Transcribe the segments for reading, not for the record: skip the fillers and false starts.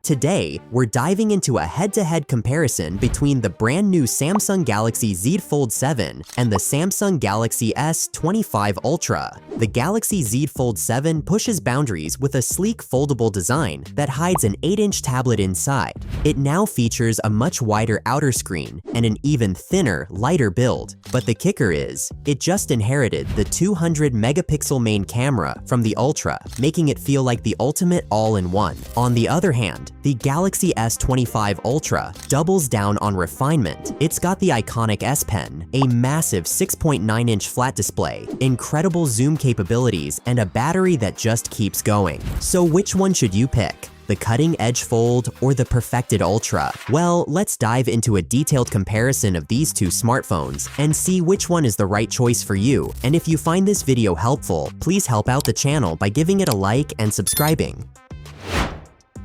Today, we're diving into a head-to-head comparison between the brand new Samsung Galaxy Z Fold 7 and the Samsung Galaxy S25 Ultra. The Galaxy Z Fold 7 pushes boundaries with a sleek foldable design that hides an 8-inch tablet inside. It now features a much wider outer screen and an even thinner, lighter build. But the kicker is, it just inherited the 200-megapixel main camera from the Ultra, making it feel like the ultimate all-in-one. On the other hand, the Galaxy S25 Ultra doubles down on refinement. It's got the iconic S Pen, a massive 6.9-inch flat display, incredible zoom capabilities, and a battery that just keeps going. So which one should you pick? The cutting-edge Fold or the perfected Ultra? Well, let's dive into a detailed comparison of these two smartphones and see which one is the right choice for you. And if you find this video helpful, please help out the channel by giving it a like and subscribing.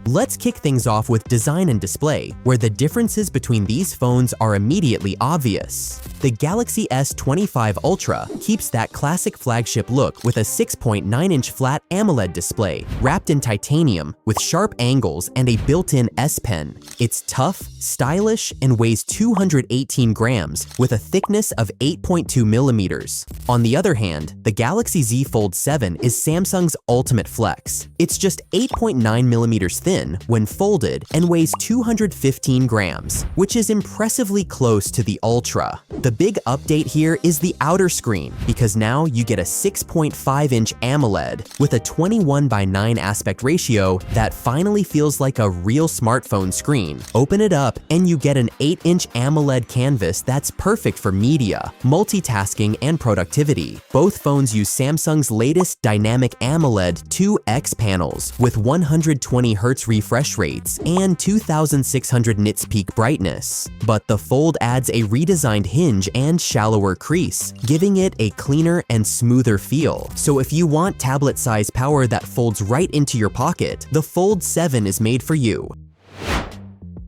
Let's kick things off with design and display, where the differences between these phones are immediately obvious. The Galaxy S25 Ultra keeps that classic flagship look with a 6.9-inch flat AMOLED display, wrapped in titanium with sharp angles and a built-in S Pen. It's tough, stylish, and weighs 218 grams with a thickness of 8.2 millimeters. On the other hand, the Galaxy Z Fold 7 is Samsung's ultimate flex. It's just 8.9 millimeters thin when folded and weighs 215 grams, which is impressively close to the Ultra. The big update here is the outer screen, because now you get a 6.5-inch AMOLED with a 21:9 aspect ratio that finally feels like a real smartphone screen. Open it up and you get an 8-inch AMOLED canvas that's perfect for media, multitasking, and productivity. Both phones use Samsung's latest dynamic AMOLED 2X panels with 120 Hz refresh rates and 2600 nits peak brightness. But the Fold adds a redesigned hinge and shallower crease, giving it a cleaner and smoother feel. So if you want tablet-size power that folds right into your pocket, the Fold 7 is made for you.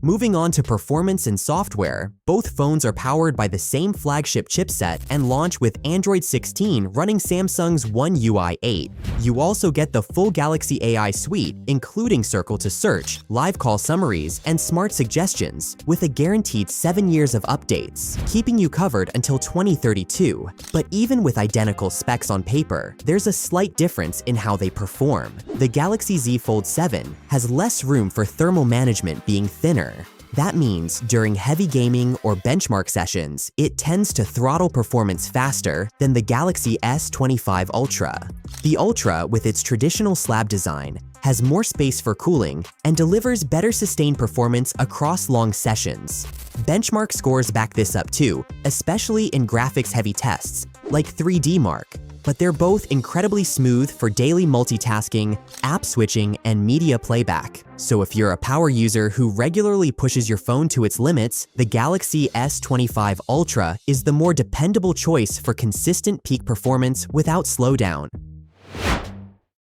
Moving on to performance and software, both phones are powered by the same flagship chipset and launch with Android 16 running Samsung's One UI 8. You also get the full Galaxy AI suite, including Circle to Search, live call summaries, and smart suggestions, with a guaranteed 7 years of updates, keeping you covered until 2032. But even with identical specs on paper, there's a slight difference in how they perform. The Galaxy Z Fold 7 has less room for thermal management, being thinner. That means during heavy gaming or benchmark sessions, it tends to throttle performance faster than the Galaxy S25 Ultra. The Ultra, with its traditional slab design, has more space for cooling and delivers better sustained performance across long sessions. Benchmark scores back this up too, especially in graphics-heavy tests, like 3D Mark. But they're both incredibly smooth for daily multitasking, app switching, and media playback. So if you're a power user who regularly pushes your phone to its limits, the Galaxy S25 Ultra is the more dependable choice for consistent peak performance without slowdown.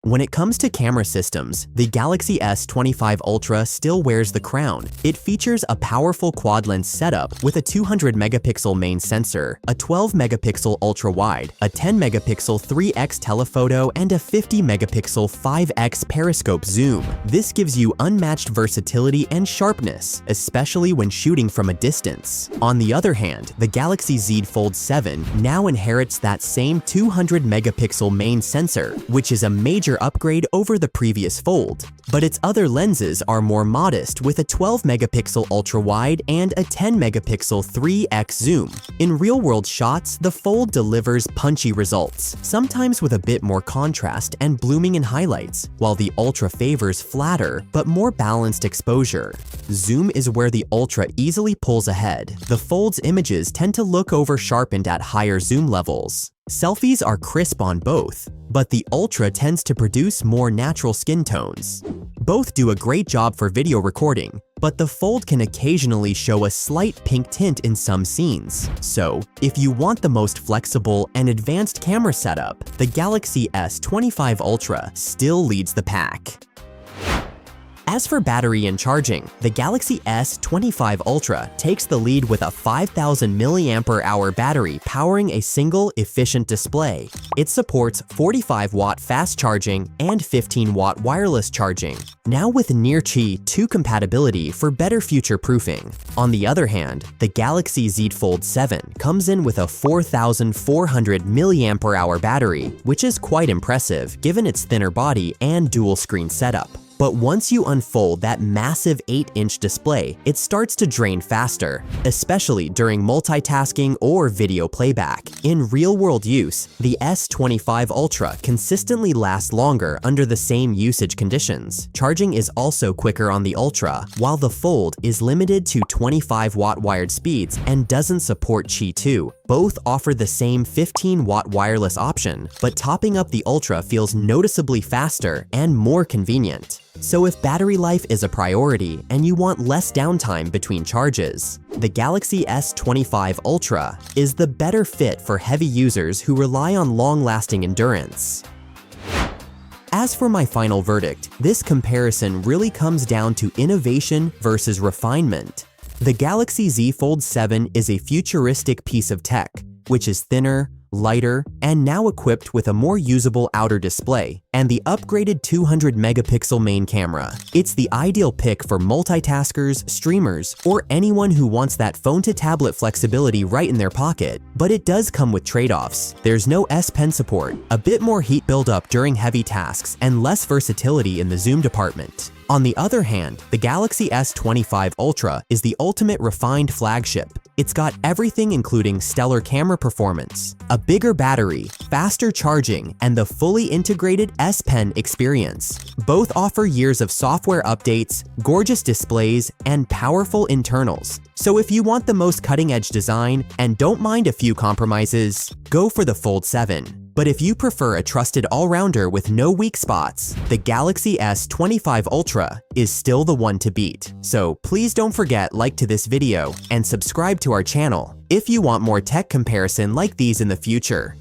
When it comes to camera systems, the Galaxy S25 Ultra still wears the crown. It features a powerful quad-lens setup with a 200-megapixel main sensor, a 12-megapixel ultra-wide, a 10-megapixel 3x telephoto, and a 50-megapixel 5x periscope zoom. This gives you unmatched versatility and sharpness, especially when shooting from a distance. On the other hand, the Galaxy Z Fold 7 now inherits that same 200-megapixel main sensor, which is a major upgrade over the previous Fold. But its other lenses are more modest, with a 12-megapixel ultra-wide and a 10-megapixel 3x zoom. In real-world shots, the Fold delivers punchy results, sometimes with a bit more contrast and blooming in highlights, while the Ultra favors flatter but more balanced exposure. Zoom is where the Ultra easily pulls ahead. The Fold's images tend to look over-sharpened at higher zoom levels. Selfies are crisp on both, but the Ultra tends to produce more natural skin tones. Both do a great job for video recording, but the Fold can occasionally show a slight pink tint in some scenes. So, if you want the most flexible and advanced camera setup, the Galaxy S25 Ultra still leads the pack. As for battery and charging, the Galaxy S25 Ultra takes the lead with a 5000 mAh battery powering a single, efficient display. It supports 45-watt fast charging and 15-watt wireless charging, now with Near-Qi 2 compatibility for better future-proofing. On the other hand, the Galaxy Z Fold 7 comes in with a 4400 mAh battery, which is quite impressive given its thinner body and dual-screen setup. But once you unfold that massive 8-inch display, it starts to drain faster, especially during multitasking or video playback. In real-world use, the S25 Ultra consistently lasts longer under the same usage conditions. Charging is also quicker on the Ultra, while the Fold is limited to 25-watt wired speeds and doesn't support Qi 2. Both offer the same 15-watt wireless option, but topping up the Ultra feels noticeably faster and more convenient. So if battery life is a priority and you want less downtime between charges, the Galaxy S25 Ultra is the better fit for heavy users who rely on long-lasting endurance. As for my final verdict, this comparison really comes down to innovation versus refinement. The Galaxy Z Fold 7 is a futuristic piece of tech, which is thinner, lighter, and now equipped with a more usable outer display and the upgraded 200-megapixel main camera. It's the ideal pick for multitaskers, streamers, or anyone who wants that phone-to-tablet flexibility right in their pocket. But it does come with trade-offs. There's no S Pen support, a bit more heat buildup during heavy tasks, and less versatility in the zoom department. On the other hand, the Galaxy S25 Ultra is the ultimate refined flagship. It's got everything including stellar camera performance, a bigger battery, faster charging, and the fully integrated S Pen experience. Both offer years of software updates, gorgeous displays, and powerful internals. So if you want the most cutting-edge design and don't mind a few compromises, go for the Fold 7. But if you prefer a trusted all-rounder with no weak spots, the Galaxy S25 Ultra is still the one to beat. So please don't forget like to this video and subscribe to our channel if you want more tech comparison like these in the future.